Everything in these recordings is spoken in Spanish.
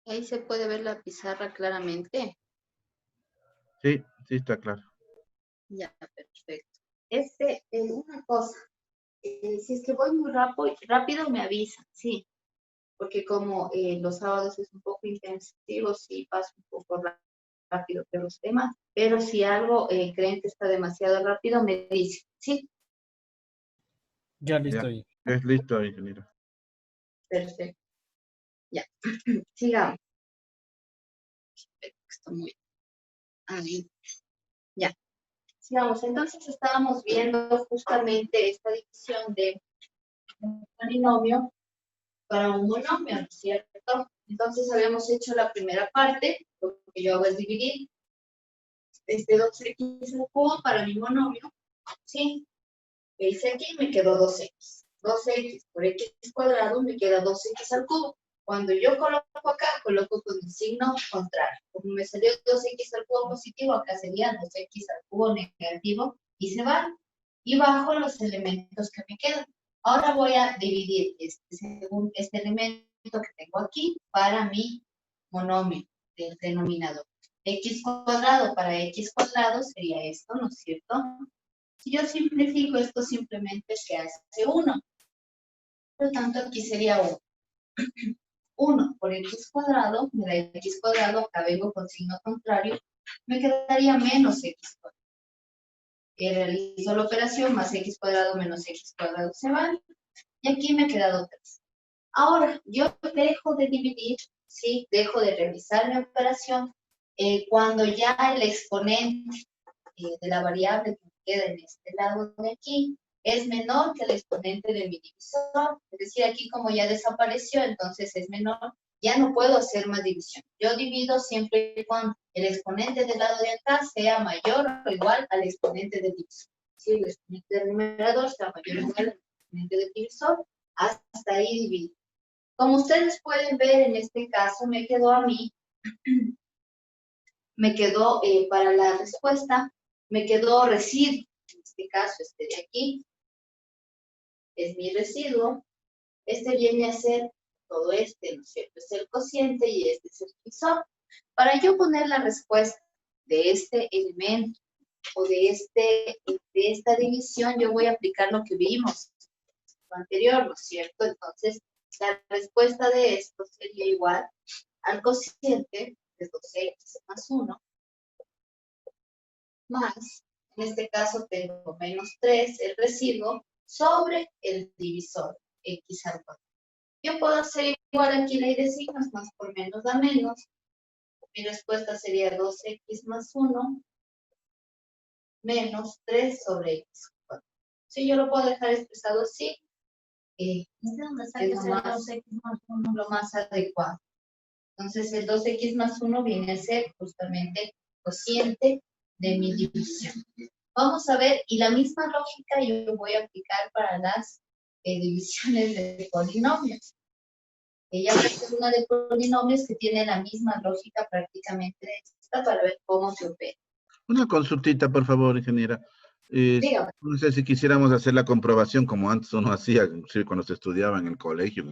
Ahí se puede ver la pizarra claramente. Sí, sí está claro. Ya, perfecto. Una cosa, si es que voy muy rápido me avisan, sí, porque como los sábados es un poco intensivo, sí paso un poco rápido por los temas, pero si algo creen que está demasiado rápido, me dicen, sí, Ya listo Ya, ahí. es listo, ingeniero. perfecto. Ya, sigamos. Esto muy ahí. Ya, sigamos. Entonces estábamos viendo justamente esta división de un polinomio para un monomio, ¿no es cierto? Entonces habíamos hecho la primera parte, lo que yo hago es dividir 2x al cubo para mi monomio, ¿sí? Me hice aquí y me quedó 2x. 2x por x cuadrado me queda 2x al cubo. Cuando yo coloco acá, coloco con el signo contrario. Como me salió 2x al cubo positivo, acá sería 2x al cubo negativo y se van. Y bajo los elementos que me quedan. Ahora voy a dividir según este elemento que tengo aquí para mi monomio del denominador. X cuadrado para x cuadrado sería esto, ¿no es cierto? Si yo simplifico esto, simplemente se hace 1. Por lo tanto, aquí sería 1. 1 por x cuadrado, me da x cuadrado, acá vengo con signo contrario, me quedaría menos x cuadrado. Realizo la operación, más x cuadrado menos x cuadrado se van, y aquí me ha quedado 3. Ahora, yo dejo de dividir, ¿sí? Dejo de realizar mi operación cuando ya el exponente de la variable que queda en este lado de aquí es menor que el exponente de mi divisor. Es decir, aquí como ya desapareció, entonces es menor, ya no puedo hacer más división. Yo divido siempre y cuando el exponente del lado de acá sea mayor o igual al exponente del divisor. Si el exponente del numerador sea mayor o igual al exponente del divisor, hasta ahí divido. Como ustedes pueden ver, en este caso me quedó a mí, para la respuesta, me quedó residuo. En este caso, este de aquí es mi residuo. Este viene a ser todo este, ¿no es cierto? Es el cociente y este es el divisor. Para yo poner la respuesta de este elemento o de esta división, yo voy a aplicar lo que vimos lo anterior, ¿no es cierto? Entonces, la respuesta de esto sería igual al cociente de 2x más 1 más, en este caso tengo menos 3, el residuo, sobre el divisor, x al cuadrado. Yo puedo hacer igual aquí ley de signos, más por menos da menos. Mi respuesta sería 2x más 1 menos 3 sobre x cuadrado. Si yo lo puedo dejar expresado así, es lo más adecuado. Entonces el 2x más 1 viene a ser justamente cociente de mi división. Vamos a ver, y la misma lógica yo voy a aplicar para las divisiones de polinomios. Ella es una de polinomios que tiene la misma lógica prácticamente de esta para ver cómo se opera. Una consultita, por favor, ingeniera. Dígame. No sé si quisiéramos hacer la comprobación como antes uno hacía, inclusive cuando se estudiaba en el colegio.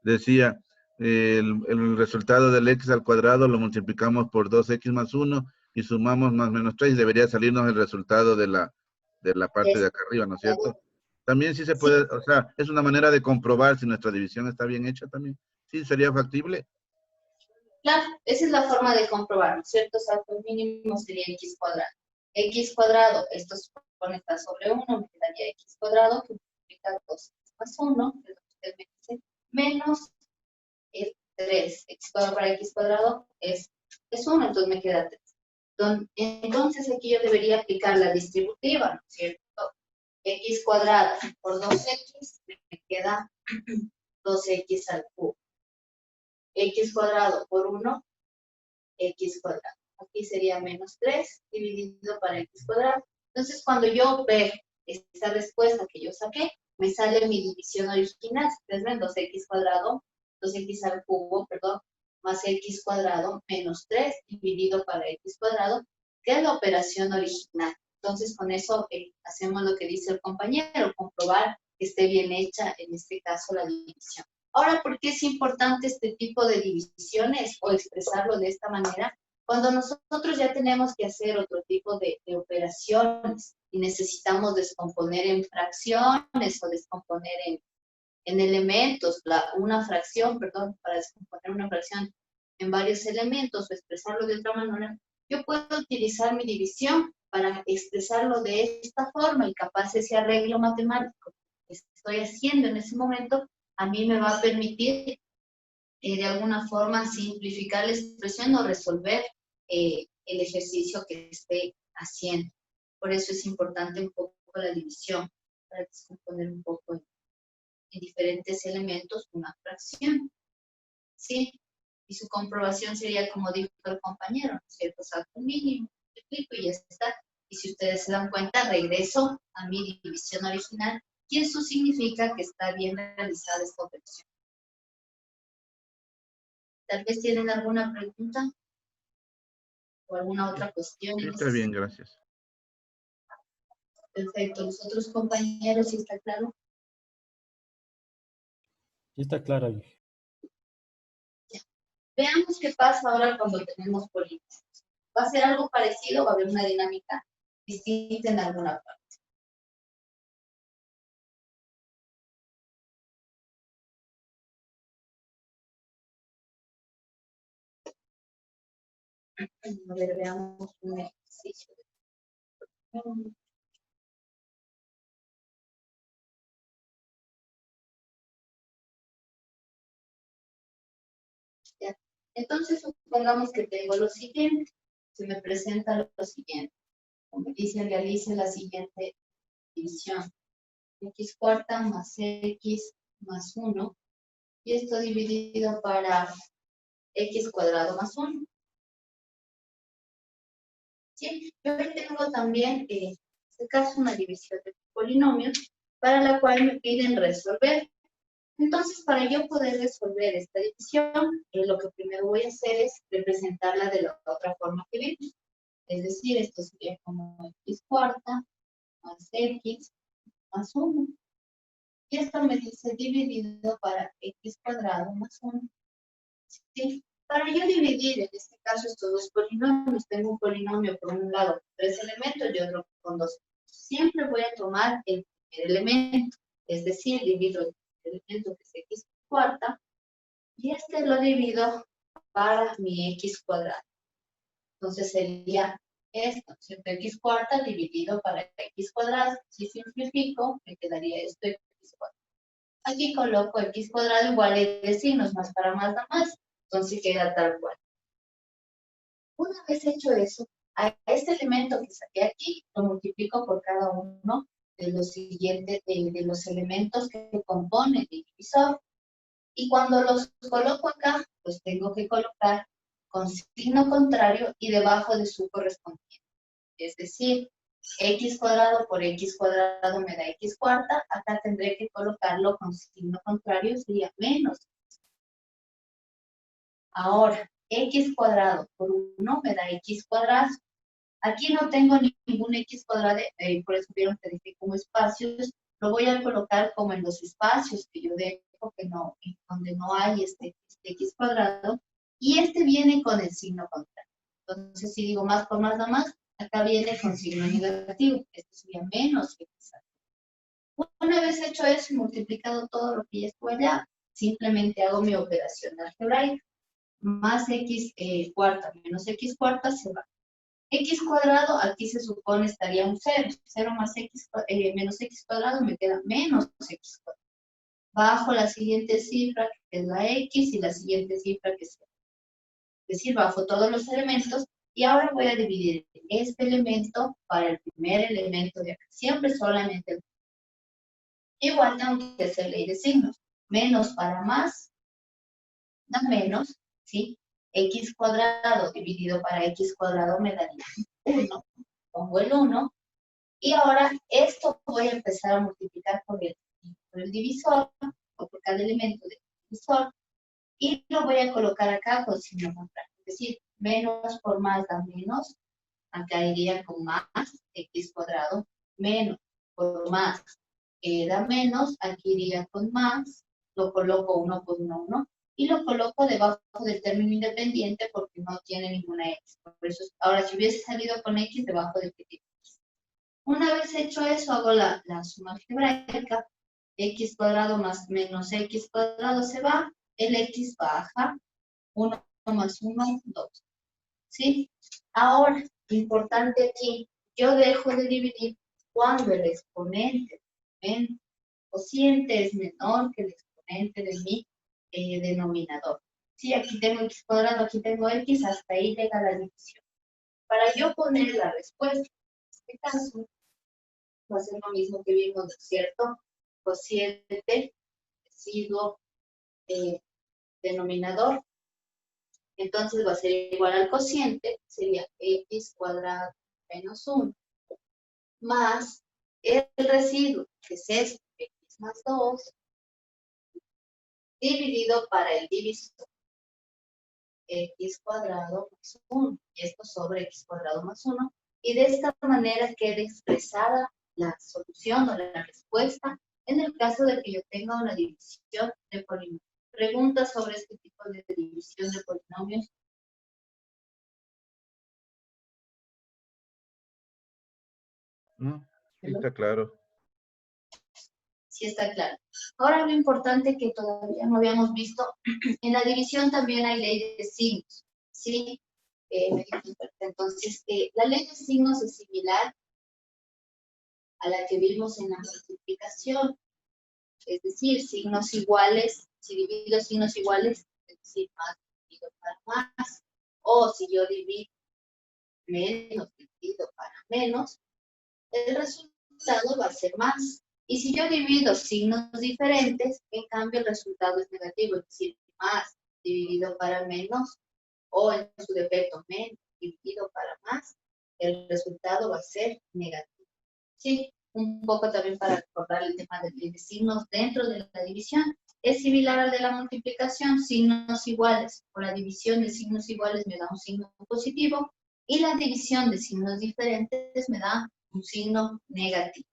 Decía, el resultado del x al cuadrado lo multiplicamos por 2x más 1 y sumamos más menos 3 y debería salirnos el resultado de la parte de acá arriba, ¿no es cierto? También sí se puede, o sea, es una manera de comprobar si nuestra división está bien hecha también. ¿Sí sería factible? Claro, esa es la forma de comprobar, ¿no es cierto? Salto mínimo sería x cuadrado. X cuadrado, esto supone está sobre 1, me quedaría x cuadrado, que multiplica 2 más 1, que es lo que usted me dice, menos el 3. X cuadrado para x cuadrado es 1, entonces me queda 3. Entonces aquí yo debería aplicar la distributiva, ¿no es cierto? X cuadrado por 2x me queda 2x al cubo. X cuadrado por 1, x cuadrado. Aquí sería menos 3 dividido para x cuadrado. Entonces, cuando yo veo esta respuesta que yo saqué, me sale mi división original. Ustedes ven 2x cuadrado, 2x al cubo, perdón, más x cuadrado menos 3 dividido para x cuadrado, que es la operación original. Entonces, con eso hacemos lo que dice el compañero, comprobar que esté bien hecha, en este caso, la división. Ahora, ¿por qué es importante este tipo de divisiones o expresarlo de esta manera? Cuando nosotros ya tenemos que hacer otro tipo de operaciones y necesitamos descomponer en fracciones o descomponer en elementos, una fracción, perdón, para descomponer una fracción en varios elementos o expresarlo de otra manera, yo puedo utilizar mi división para expresarlo de esta forma y capaz ese arreglo matemático que estoy haciendo en ese momento a mí me va a permitir de alguna forma simplificar la expresión o resolver el ejercicio que esté haciendo. Por eso es importante un poco la división, para descomponer un poco en diferentes elementos una fracción. ¿Sí? Y su comprobación sería como dijo el compañero, ¿no es cierto? Salto mínimo, multiplico y ya está. Y si ustedes se dan cuenta, regreso a mi división original, y eso significa que está bien realizada esta operación. Tal vez tienen alguna pregunta o alguna otra cuestión. Sí, está bien, gracias. Perfecto. ¿Los otros compañeros, sí está claro? Sí está claro. Veamos qué pasa ahora cuando tenemos polínomos. ¿Va a ser algo parecido? ¿Va a haber una dinámica distinta en alguna parte? A ver, veamos un ejercicio. Ya. Entonces, supongamos que tengo lo siguiente. Se me presenta lo siguiente. Como dice, realice la siguiente división. X cuarta más X más 1. Y esto dividido para X cuadrado más 1. ¿Sí? Yo aquí tengo también, en este caso, una división de polinomios para la cual me piden resolver. Entonces, para yo poder resolver esta división, lo que primero voy a hacer es representarla de la otra forma que vimos. Es decir, esto sería como X cuarta más X más 1. Y esto me dice dividido para X cuadrado más 1. ¿Sí? Para yo dividir, en este caso, estos dos polinomios, tengo un polinomio por un lado con 3 elementos y otro con 2. Siempre voy a tomar el primer elemento, es decir, divido el elemento que es X cuarta, y este lo divido para mi X cuadrado. Entonces sería esto, ¿cierto? X cuarta dividido para X cuadrado. Si simplifico, me quedaría esto X cuadrado. Aquí coloco X cuadrado igual de signos, más para más da más. Entonces queda tal cual. Una vez hecho eso, a este elemento que saqué aquí, lo multiplico por cada uno de los siguientes, de los elementos que componen el divisor. Y cuando los coloco acá, pues tengo que colocar con signo contrario y debajo de su correspondiente. Es decir, X cuadrado por X cuadrado me da X cuarta. Acá tendré que colocarlo con signo contrario, sería menos. Ahora, X cuadrado por 1 me da X cuadrado. Aquí no tengo ningún X cuadrado, por eso vieron que dejé como espacios. Lo voy a colocar como en los espacios que yo dejo, que no, donde no hay este X cuadrado. Y este viene con el signo contrario. Entonces, si digo más por más da más, acá viene con signo negativo. Esto sería menos X. Una vez hecho eso y multiplicado todo lo que ya estuvo allá, simplemente hago mi operación algebraica. Más X cuarta menos X cuarta se va. X cuadrado, aquí se supone estaría un 0. 0 más X menos X cuadrado me queda menos X cuadrado. Bajo la siguiente cifra, que es la X, y la siguiente cifra, que es 0. Es decir, bajo todos los elementos, y ahora voy a dividir este elemento para el primer elemento de acá. Siempre solamente el. Igual tengo que hacer ley de signos. Menos para más, da menos, ¿sí? X cuadrado dividido para X cuadrado me daría 1. Pongo el 1. Y ahora esto voy a empezar a multiplicar por el por el divisor, o por cada elemento del divisor, y lo voy a colocar acá con signo contrario. Es decir, menos por más da menos, acá iría con más, x cuadrado, menos por más da menos, aquí iría con más, lo coloco uno por uno, y lo coloco debajo del término independiente porque no tiene ninguna x. Por eso, ahora, si hubiese salido con x, debajo del que tiene x. Una vez hecho eso, hago la suma algebraica, x cuadrado más menos x cuadrado se va, el x baja, 1 más 1, 2. ¿Sí? Ahora, importante aquí, yo dejo de dividir cuando el exponente del cociente es menor que el exponente de mi denominador. Sí, aquí tengo x cuadrado, aquí tengo x, hasta ahí llega la división. Para yo poner la respuesta, en este caso, va a ser lo mismo que vimos, ¿no es cierto? Cociente, residuo, denominador. Entonces va a ser igual al cociente, sería x cuadrado menos 1, más el residuo, que es esto, x más 2, dividido para el divisor, x cuadrado más 1, y esto sobre x cuadrado más 1, y de esta manera queda expresada la solución o la respuesta en el caso de que yo tenga una división de polinomios. ¿Preguntas sobre este tipo de división de polinomios? ¿No? Sí, está claro. Sí, está claro. Ahora lo importante que todavía no habíamos visto, en la división también hay ley de signos, ¿sí? Entonces, la ley de signos es similar a la que vimos en la multiplicación, es decir, signos iguales, si divido signos iguales, es decir, más dividido para más, o si yo divido menos dividido para menos, el resultado va a ser más. Y si yo divido signos diferentes, en cambio el resultado es negativo, es decir, más dividido para menos, o en su defecto menos dividido para más, el resultado va a ser negativo. Sí, un poco también para recordar el tema de signos dentro de la división. Es similar al de la multiplicación, signos iguales, o la división de signos iguales me da un signo positivo, y la división de signos diferentes me da un signo negativo.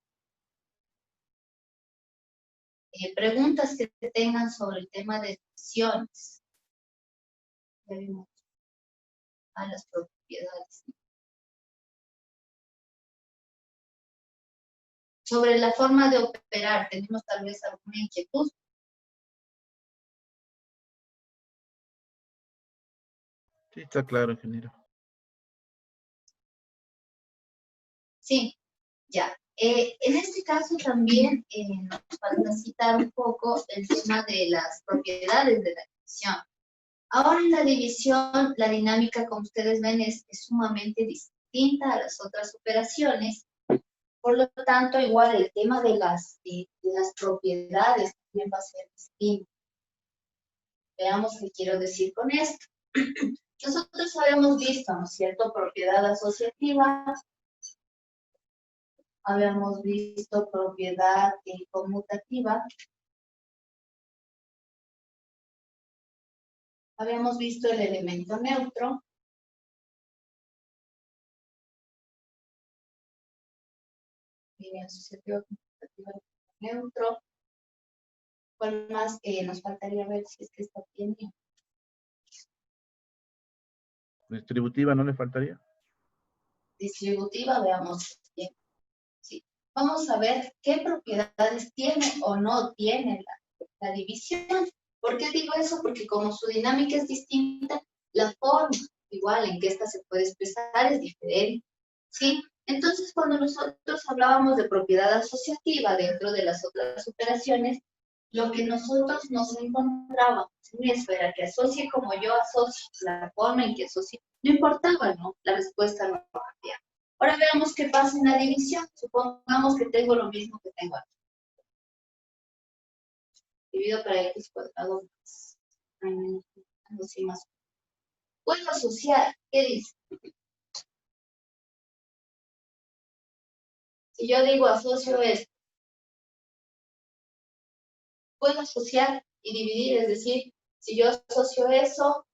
Preguntas que tengan sobre el tema de divisiones. Ya vimos a las propiedades. Sobre la forma de operar, ¿tenemos tal vez alguna inquietud? Sí, está claro, ingeniero. Sí, ya. En este caso también nos falta citar un poco el tema de las propiedades de la división. Ahora en la división, la dinámica, como ustedes ven, es sumamente distinta a las otras operaciones. Por lo tanto, igual el tema de las propiedades también va a ser distinto. Veamos qué quiero decir con esto. Nosotros habíamos visto, ¿no es cierto?, propiedad asociativa, habíamos visto propiedad conmutativa, habíamos visto el elemento neutro, línea asociativa conmutativa neutro. ¿Cuál más nos faltaría ver si es que está bien? ¿Distributiva no le faltaría? Distributiva, veamos bien. Sí. Vamos a ver qué propiedades tiene o no tiene la división. ¿Por qué digo eso? Porque como su dinámica es distinta, la forma igual en que esta se puede expresar es diferente. ¿Sí? Entonces, cuando nosotros hablábamos de propiedad asociativa dentro de las otras operaciones, lo que nosotros nos encontrábamos en eso era que asocie como yo asocio, la forma en que asocie, no importaba, ¿no? La respuesta no cambiaba. Ahora veamos qué pasa en la división. Supongamos que tengo lo mismo que tengo aquí. Divido para x cuadrado más. Algo así más. Puedo asociar. ¿Qué dice? Si yo digo asocio esto, puedo asociar y dividir, es decir, si yo asocio eso,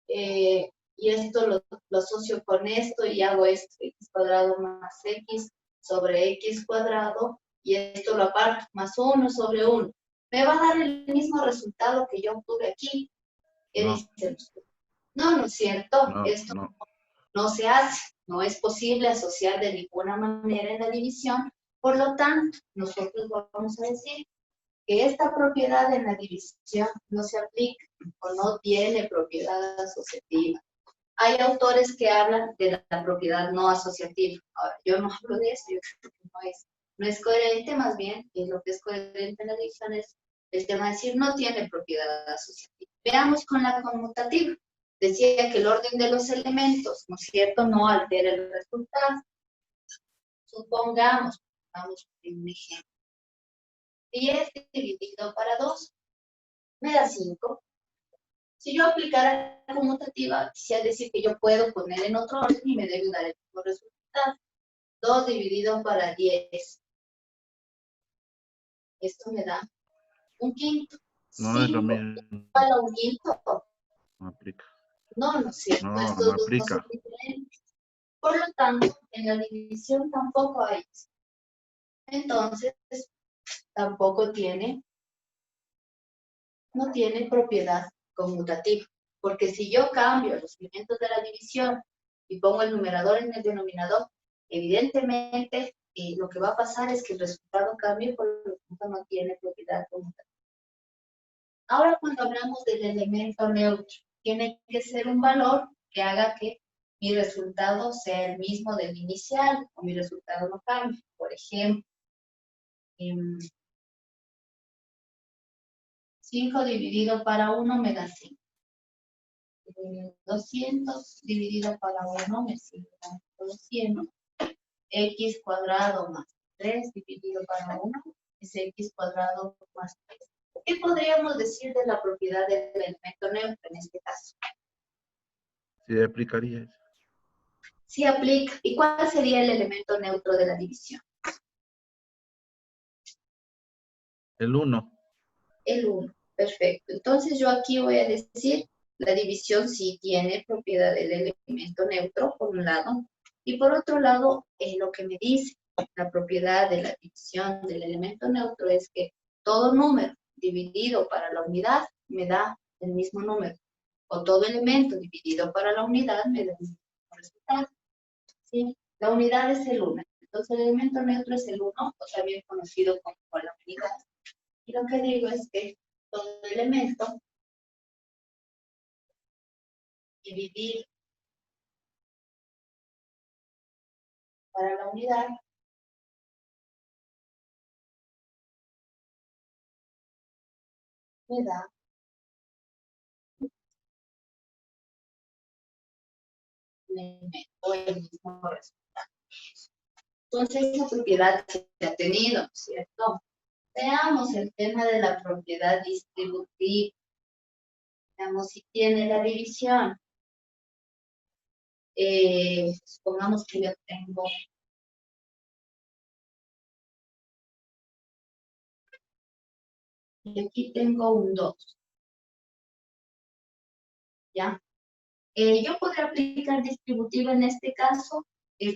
y esto lo asocio con esto y hago esto, x cuadrado más x sobre x cuadrado, y esto lo aparto, más 1 sobre 1. Me va a dar el mismo resultado que yo obtuve aquí. ¿Qué No, dicen ustedes? No, no es cierto. no, Esto no. no se hace. No es posible asociar de ninguna manera en la división. Por lo tanto, nosotros vamos a decir que esta propiedad en la división no se aplica o no tiene propiedad asociativa. Hay autores que hablan de la propiedad no asociativa. Ahora, yo no hablo de eso, yo creo que no es coherente, más bien, y lo que es coherente en la división es el tema de decir no tiene propiedad asociativa. Veamos con la conmutativa. Decía que el orden de los elementos, ¿no es cierto?, no altera el resultado. Supongamos, vamos a un ejemplo. 10 dividido para 2 me da 5. Si yo aplicara la conmutativa, quisiera decir que yo puedo poner en otro orden y me debe dar el mismo resultado. 2 dividido para 10. Esto me da un quinto. No es lo 5 mismo. igual a un quinto. No aplica. No, no es cierto. No, Estos no dos no son aplica. diferentes. Por lo tanto, en la división tampoco hay eso. Entonces, tampoco no tiene propiedad conmutativa. Porque si yo cambio los elementos de la división y pongo el numerador en el denominador, evidentemente lo que va a pasar es que el resultado cambie, por lo tanto no tiene propiedad conmutativa. Ahora cuando hablamos del elemento neutro, tiene que ser un valor que haga que mi resultado sea el mismo del inicial o mi resultado no cambie. Por ejemplo, 5 dividido para 1 me da 5. 200 dividido para 1 me sigue dando 200. X cuadrado más 3 dividido para 1 es x cuadrado más 3. ¿Qué podríamos decir de la propiedad del elemento neutro en este caso? Sí aplicaría eso. Sí aplica. ¿Y cuál sería el elemento neutro de la división? El 1. El 1. Perfecto. Entonces yo aquí voy a decir, la división sí tiene propiedad del elemento neutro, por un lado, y por otro lado, lo que me dice la propiedad de la división del elemento neutro es que todo número dividido para la unidad me da el mismo número, o todo elemento dividido para la unidad me da el mismo resultado. ¿Sí? La unidad es el 1. Entonces el elemento neutro es el 1, o también conocido como la unidad. Y lo que digo es que todo elemento dividir para la unidad me da el elemento, el mismo resultado. Entonces, esa propiedad se ha tenido, ¿cierto? Veamos el tema de la propiedad distributiva. Veamos si tiene la división. Supongamos que yo tengo y aquí tengo un 2. ¿Ya? Yo podría aplicar distributiva en este caso,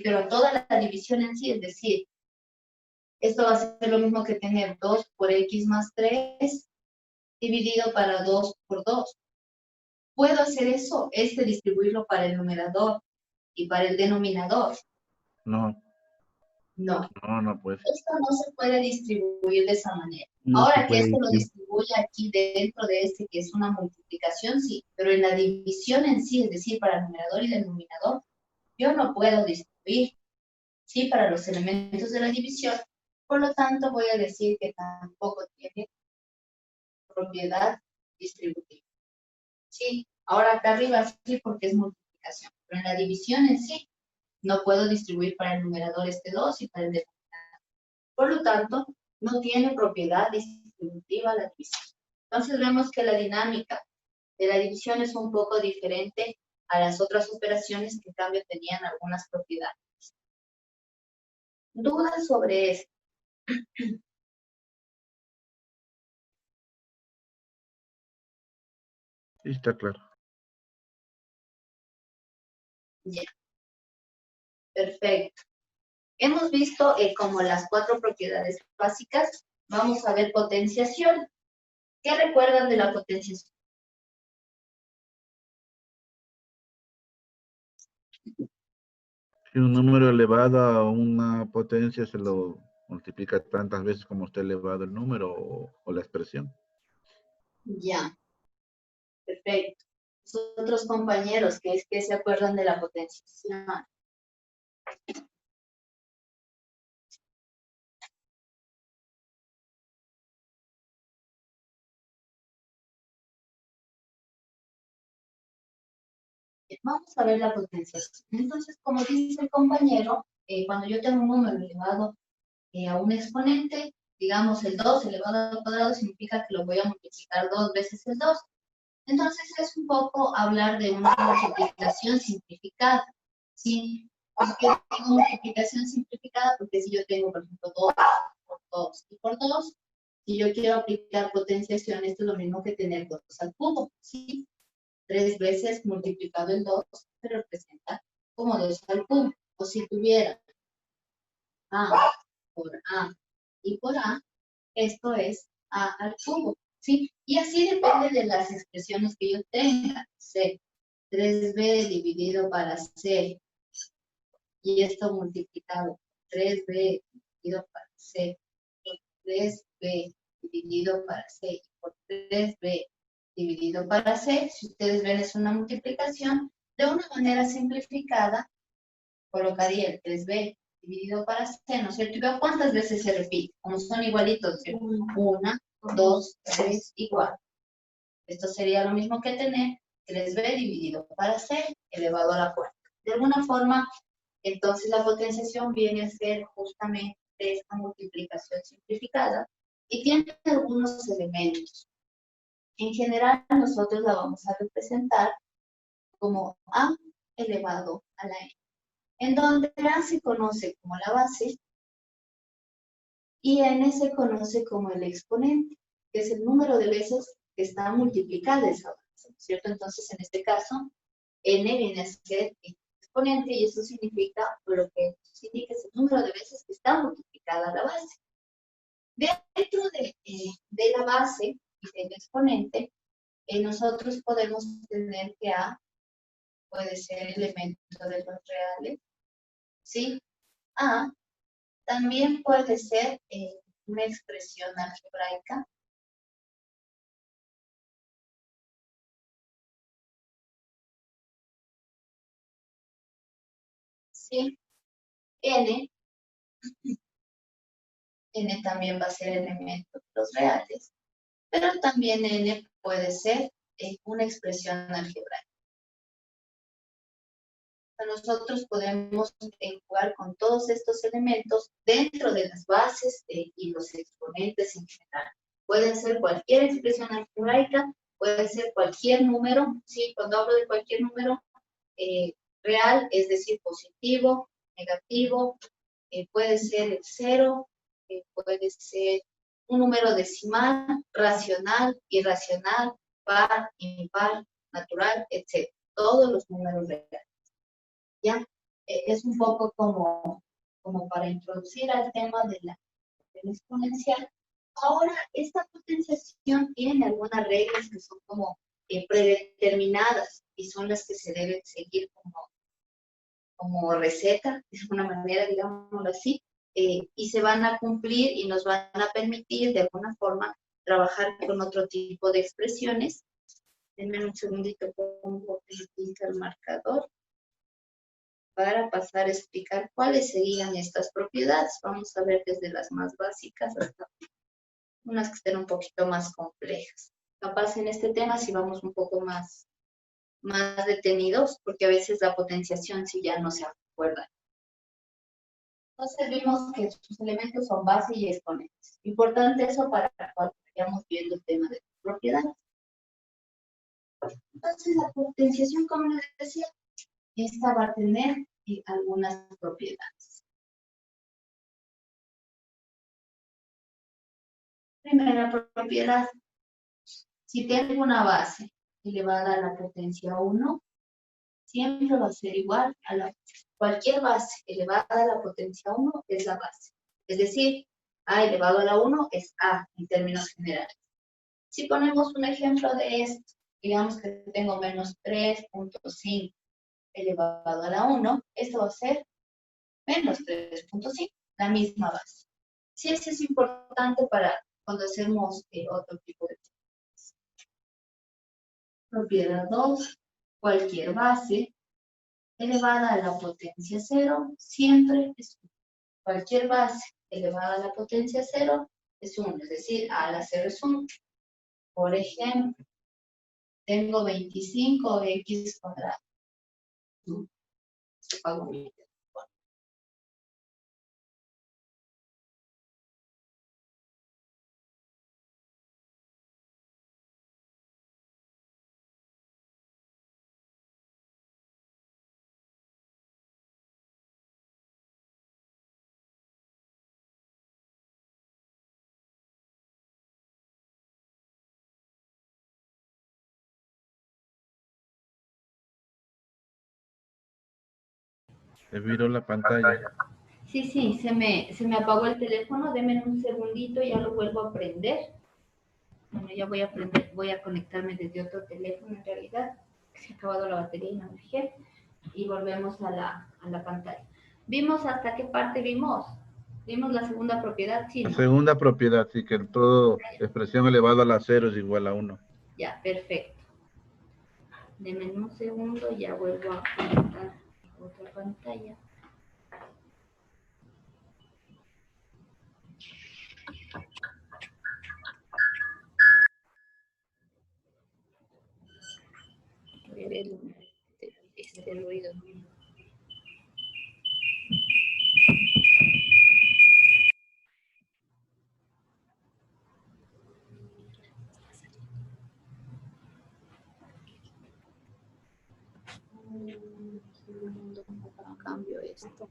pero toda la división en sí, es decir, esto va a ser lo mismo que tener 2 por x más 3 dividido para 2 por 2. ¿Puedo hacer eso? Distribuirlo para el numerador y para el denominador. No, No. no puede. Esto no se puede distribuir de esa manera. No se Ahora que puede esto lo distribuir. distribuye aquí dentro de este, que es una multiplicación, sí, pero en la división en sí, es decir, para el numerador y denominador, yo no puedo distribuir, sí, para los elementos de la división. Por lo tanto, voy a decir que tampoco tiene propiedad distributiva. Sí, ahora acá arriba sí porque es multiplicación, pero en la división en sí no puedo distribuir para el numerador este 2 y para el denominador. Por lo tanto, no tiene propiedad distributiva la división. Entonces vemos que la dinámica de la división es un poco diferente a las otras operaciones que en cambio tenían algunas propiedades. ¿Dudas sobre esto? Sí, está claro. Ya, perfecto. Hemos visto como las 4 propiedades básicas. Vamos a ver potenciación. ¿Qué recuerdan de la potenciación? Si un número elevado a una potencia se lo multiplica tantas veces como esté elevado el número o la expresión. Ya, perfecto. Sus otros compañeros que se acuerdan de la potenciación. Vamos a ver la potenciación. Entonces, como dice el compañero, cuando yo tengo un número elevado a un exponente, digamos el 2 elevado al cuadrado significa que lo voy a multiplicar 2 veces el 2. Entonces es un poco hablar de una multiplicación simplificada, ¿sí? ¿Por qué tengo multiplicación simplificada? Porque si yo tengo, por ejemplo, 2 por 2 y por 2, si yo quiero aplicar potenciación, esto es lo mismo que tener 2 al cubo, ¿sí? 3 veces multiplicado el 2 se representa como 2 al cubo. O si tuviera A por A y por A, esto es A al cubo, ¿sí? Y así depende de las expresiones que yo tenga. C, 3b dividido para C, y esto multiplicado, 3b dividido para C, por 3b dividido para C, y por 3b dividido para C, si ustedes ven es una multiplicación, de una manera simplificada, colocaría el 3b dividido para C, ¿no es cierto? Y veo cuántas veces se repite, como son igualitos, ¿cierto? 1, 2, 3 y 4. Esto sería lo mismo que tener 3b dividido para C elevado a la cuarta. De alguna forma, entonces la potenciación viene a ser justamente esta multiplicación simplificada y tiene algunos elementos. En general, nosotros la vamos a representar como A elevado a la N, en donde A se conoce como la base y N se conoce como el exponente, que es el número de veces que está multiplicada esa base, ¿cierto? Entonces, en este caso, N viene a ser el exponente y eso significa, lo que significa es el número de veces que está multiplicada la base. Dentro de la base y del exponente, nosotros podemos tener que A puede ser elemento de los reales, ¿sí? A también puede ser una expresión algebraica. Sí, N también va a ser elemento de los reales, pero también N puede ser una expresión algebraica. Nosotros podemos jugar con todos estos elementos dentro de las bases y los exponentes en general. Pueden ser cualquier expresión algebraica, puede ser cualquier número, ¿sí? Cuando hablo de cualquier número real, es decir, positivo, negativo, puede ser el 0, puede ser un número decimal, racional, irracional, par, impar, natural, etc. Todos los números reales. ¿Ya? Es un poco como para introducir al tema de la exponencial. Ahora, esta potenciación tiene algunas reglas que son como predeterminadas y son las que se deben seguir como receta, de alguna manera, digámoslo así, y se van a cumplir y nos van a permitir de alguna forma trabajar con otro tipo de expresiones. Denme un segundito, pongo un poquitito el marcador para pasar a explicar cuáles serían estas propiedades. Vamos a ver desde las más básicas hasta unas que estén un poquito más complejas. Capaz en este tema si vamos un poco más detenidos, porque a veces la potenciación sí ya no se acuerda. Entonces vimos que sus elementos son base y exponentes. Importante eso para cuando vayamos viendo el tema de propiedades. Entonces la potenciación, como les decía, esta va a tener algunas propiedades. Primera propiedad, si tengo una base elevada a la potencia 1 siempre va a ser igual a cualquier base elevada a la potencia 1 es la base. Es decir, a elevado a la 1 es a en términos generales. Si ponemos un ejemplo de esto, digamos que tengo menos 3.5 elevado a la 1, esto va a ser menos 3.5, la misma base. Sí, eso es importante para cuando hacemos otro tipo de cosas. Propiedad 2, cualquier base elevada a la potencia 0 siempre es 1. Cualquier base elevada a la potencia 0 es 1, es decir, a la 0 es 1. Por ejemplo, tengo 25x cuadrado. Hago mi teléfono. Se viró la pantalla. Sí, se me apagó el teléfono. Denme un segundito, ya lo vuelvo a prender. Bueno, ya voy a conectarme desde otro teléfono en realidad. Se ha acabado la batería y no me fijé. Y volvemos a la pantalla. ¿Vimos hasta qué parte vimos? ¿Vimos la segunda propiedad? Sí, La ¿no? segunda propiedad, sí, que todo expresión elevada a la 0 es igual a 1. Ya, perfecto. Denme un segundo, ya vuelvo a conectar otra pantalla. Voy a ver este ruido. Un segundo, cambio esto.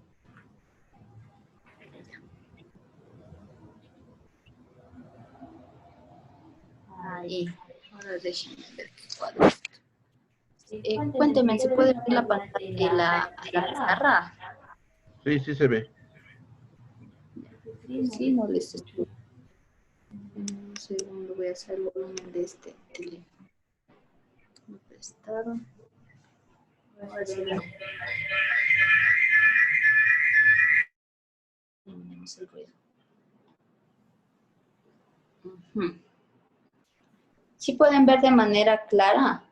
Ahí. Ahora déjenme ver cuál es. Cuénteme, ¿se puede ver la pantalla, la pizarra? Sí, sí se ve. Sí, no les escucho. Un segundo, voy a hacer el volumen de este teléfono. Me prestaron. Ahora sí veo. Eliminemos el ruido. ¿Sí pueden ver de manera clara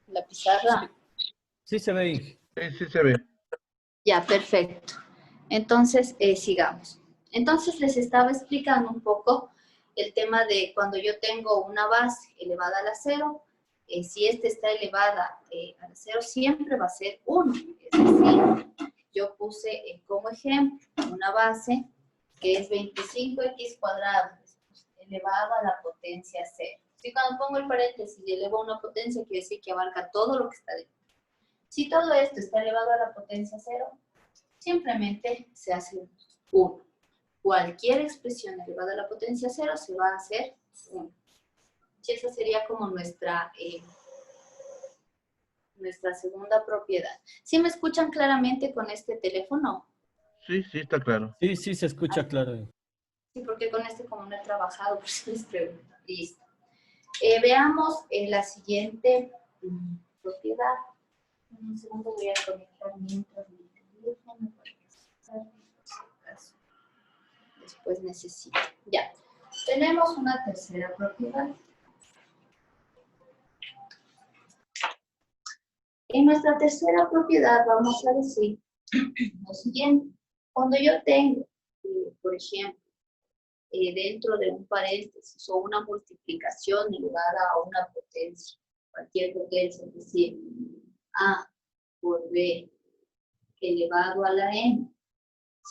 la pizarra? Sí se ve. Sí, sí se ve. Ya, perfecto. Entonces, sigamos. Entonces, les estaba explicando un poco el tema de cuando yo tengo una base elevada a la 0, si esta está elevada a la 0, siempre va a ser 1. Es decir, yo puse como ejemplo una base que es 25x cuadrado elevado a la potencia 0. Si cuando pongo el paréntesis y elevo a una potencia, quiere decir que abarca todo lo que está dentro. Si todo esto está elevado a la potencia 0, simplemente se hace 1. Cualquier expresión elevada a la potencia 0 se va a hacer 1. Y esa sería como nuestra segunda propiedad. ¿Sí me escuchan claramente con este teléfono? Sí, sí, está claro. Sí, sí se escucha claro. Sí, porque con este como no he trabajado, pues les pregunto. Listo. Veamos la siguiente propiedad. Un segundo voy a conectar mientras mi teléfono para que después necesito. Ya. Tenemos una tercera propiedad. En nuestra tercera propiedad vamos a decir lo siguiente. Cuando yo tengo, por ejemplo, dentro de un paréntesis o una multiplicación elevada a una potencia, cualquier potencia, es decir, A por B elevado a la N,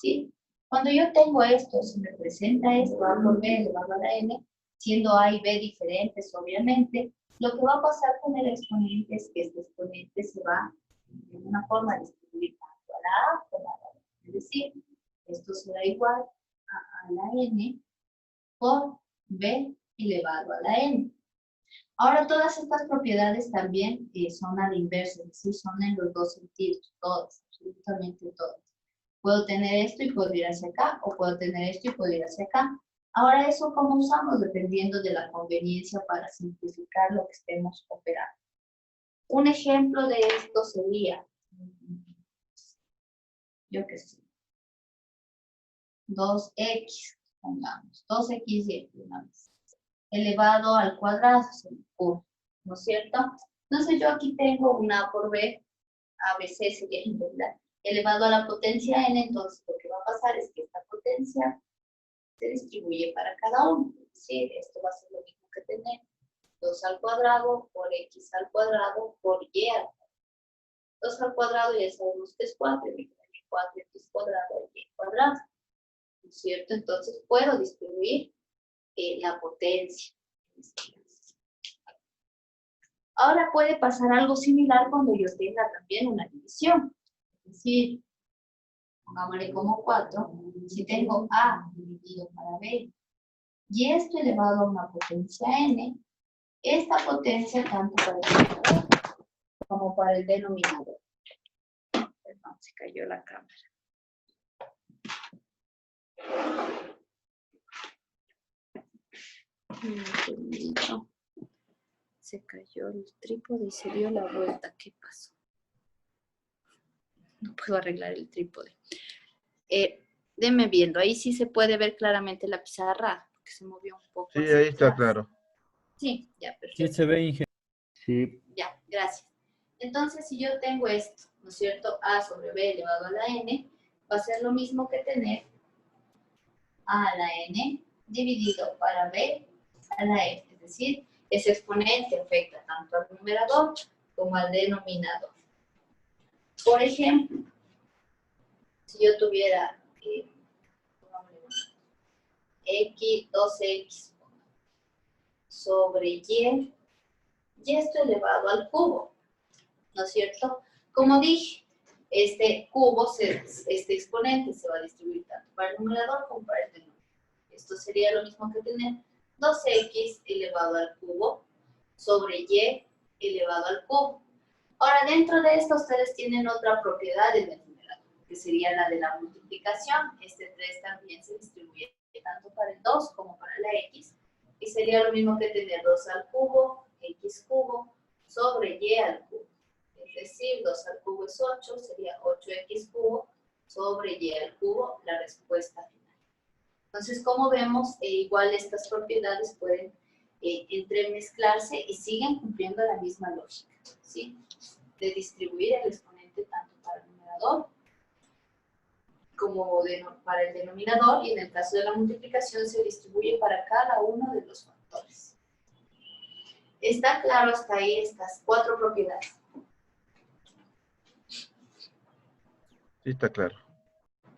¿sí? Cuando yo tengo esto, si me presenta esto, A por B elevado a la N, siendo A y B diferentes, obviamente, lo que va a pasar con el exponente es que este exponente se va de una forma a distribuir tanto a la A como a la B. Es decir, esto será igual a la N por B elevado a la N. Ahora, todas estas propiedades también son a la inversa, es decir, son en los dos sentidos, todas, absolutamente todas. Puedo tener esto y puedo ir hacia acá, o puedo tener esto y puedo ir hacia acá. Ahora, ¿eso cómo usamos? Dependiendo de la conveniencia para simplificar lo que estemos operando. Un ejemplo de esto sería, yo qué sé, 2x, pongamos, 2xy una vez, elevado al cuadrado, ¿no es cierto? Entonces yo aquí tengo una A por B, ABC sería en verdad, elevado a la potencia n, entonces lo que va a pasar es que esta potencia se distribuye para cada uno, es decir, esto va a ser lo mismo que tener 2 al cuadrado por x al cuadrado por y al cuadrado. 2 al cuadrado ya sabemos que es 4, y 4x cuadrado y cuadrado, ¿no es cierto? Entonces puedo distribuir la potencia. Ahora puede pasar algo similar cuando yo tenga también una división. Es decir, pongámosle como 4, si tengo A dividido para B, y esto elevado a una potencia n, esta potencia tanto para el numerador como para el denominador. Perdón, se cayó la cámara. Se cayó el trípode y se dio la vuelta. ¿Qué pasó? No puedo arreglar el trípode. Denme viendo. Ahí sí se puede ver claramente la pizarra, porque se movió un poco. Sí, ahí está claro. Sí, ya, perfecto. Sí se ve, Inge. Sí. Ya, gracias. Entonces, si yo tengo esto, ¿no es cierto? A sobre B elevado a la n, va a ser lo mismo que tener A a la n dividido para B a la n. Es decir, ese exponente afecta tanto al numerador como al denominador. Por ejemplo, si yo tuviera x, 2x sobre y esto elevado al cubo, ¿no es cierto? Como dije, este cubo, este exponente se va a distribuir tanto para el numerador como para el denominador. Esto sería lo mismo que tener 2x elevado al cubo sobre y elevado al cubo. Ahora, dentro de esto, ustedes tienen otra propiedad en el numerador, que sería la de la multiplicación. Este 3 también se distribuye tanto para el 2 como para la x, y sería lo mismo que tener 2 al cubo, x cubo, sobre y al cubo. Es decir, 2 al cubo es 8, sería 8x cubo sobre y al cubo, la respuesta final. Entonces, como vemos, igual estas propiedades pueden entremezclarse y siguen cumpliendo la misma lógica, ¿sí? De distribuir el exponente tanto para el numerador como para el denominador, y en el caso de la multiplicación se distribuye para cada uno de los factores. ¿Está claro hasta ahí estas 4 propiedades? Sí, está claro.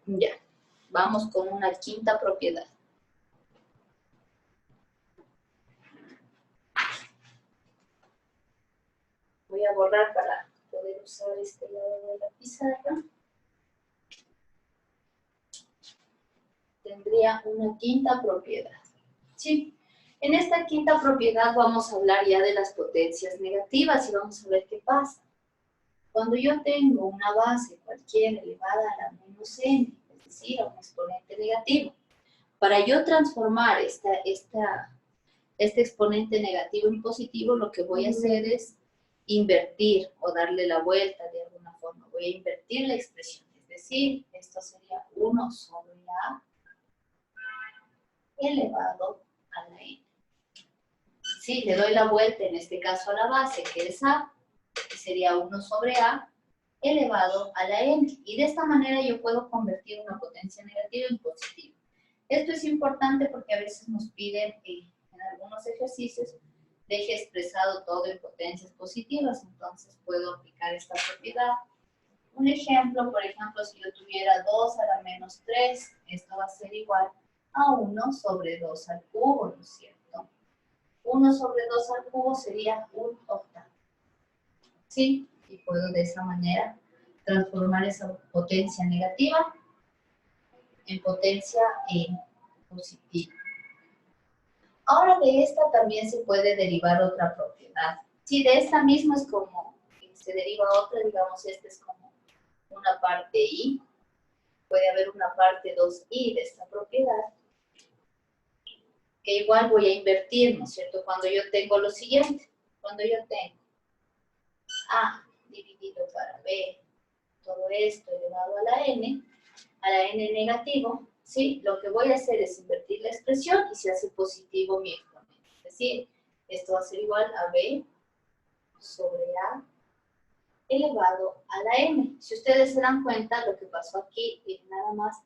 Ya, vamos con una quinta propiedad. Voy a borrar para poder usar este lado de la pizarra. Tendría una quinta propiedad. ¿Sí? En esta quinta propiedad vamos a hablar ya de las potencias negativas y vamos a ver qué pasa. Cuando yo tengo una base cualquiera elevada a la menos n, es decir, a un exponente negativo, para yo transformar este exponente negativo en positivo, lo que voy a hacer es invertir o darle la vuelta de alguna forma. Voy a invertir la expresión, es decir, esto sería 1 sobre a elevado a la n. Sí, le doy la vuelta en este caso a la base, que es a, que sería 1 sobre a elevado a la n. Y de esta manera yo puedo convertir una potencia negativa en positiva. Esto es importante porque a veces nos piden en algunos ejercicios deje expresado todo en potencias positivas, entonces puedo aplicar esta propiedad. Un ejemplo, por ejemplo, si yo tuviera 2 a la menos 3, esto va a ser igual a 1 sobre 2 al cubo, ¿no es cierto? 1 sobre 2 al cubo sería un octavo. ¿Sí? Y puedo de esa manera transformar esa potencia negativa en potencia positiva. Ahora de esta también se puede derivar otra propiedad. Si de esta misma es como, se deriva otra, digamos, esta es como una parte i, puede haber una parte 2i de esta propiedad, que igual voy a invertir, ¿no es cierto? Cuando yo tengo lo siguiente, cuando yo tengo a dividido para b, todo esto elevado a la n negativo, ¿sí? Lo que voy a hacer es invertir la expresión y se hace positivo mi exponente. Es decir, esto va a ser igual a b sobre a elevado a la n. Si ustedes se dan cuenta, lo que pasó aquí nada más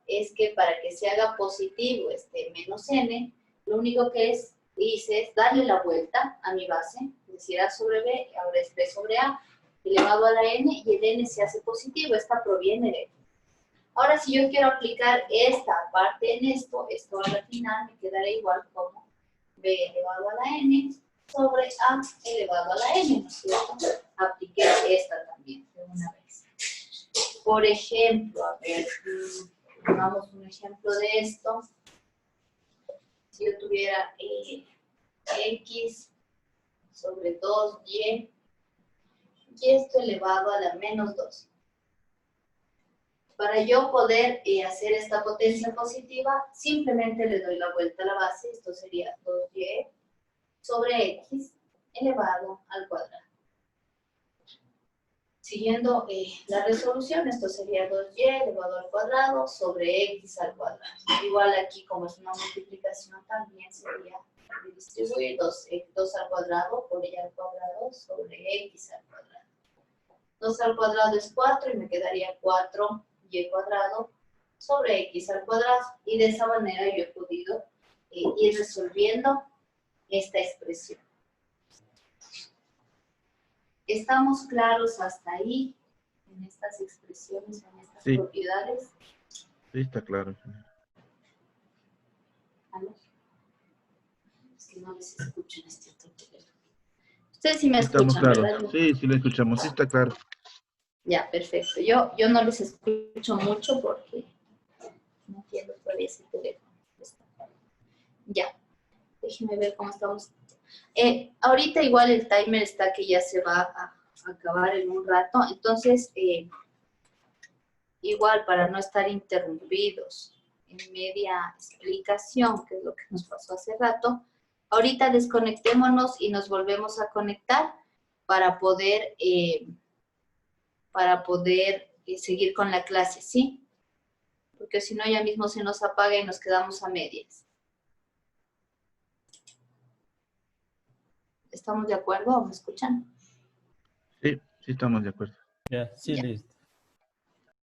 es que para que se haga positivo este menos n, lo único que hice es darle la vuelta a mi base, es decir, a sobre b, ahora es b sobre a, elevado a la n, y el n se hace positivo, esta proviene de. Ahora, si yo quiero aplicar esta parte en esto a la final me quedará igual como b elevado a la n sobre a elevado a la n, ¿no es cierto? Apliqué esta también de una vez. Por ejemplo, a ver, pongamos un ejemplo de esto. Si yo tuviera x sobre 2y, y esto elevado a la menos 2. Para yo poder hacer esta potencia positiva, simplemente le doy la vuelta a la base, esto sería 2y sobre x elevado al cuadrado. Siguiendo la resolución, esto sería 2y elevado al cuadrado sobre x al cuadrado. Igual aquí, como es una multiplicación, también sería distribuir 2 al cuadrado por y al cuadrado sobre x al cuadrado. 2 al cuadrado es 4 y me quedaría 4y cuadrado sobre x al cuadrado. Y de esa manera yo he podido ir resolviendo esta expresión. ¿Estamos claros hasta ahí en estas expresiones, en estas propiedades? Sí, está claro. ¿Aló? Es que no les escucho en este otro teléfono. Ustedes sí me Estamos escuchan, claros. ¿verdad? Sí, sí lo escuchamos, sí está claro. Ya, perfecto. Yo no les escucho mucho porque no entiendo todavía ese teléfono. Ya, déjenme ver cómo estamos. Ahorita igual el timer está que ya se va a acabar en un rato, entonces igual para no estar interrumpidos en media explicación, que es lo que nos pasó hace rato, ahorita desconectémonos y nos volvemos a conectar para poder seguir con la clase, ¿sí? Porque si no ya mismo se nos apaga y nos quedamos a medias. ¿Estamos de acuerdo o me escuchan? Sí, sí estamos de acuerdo. Ya, sí, Ya. listo.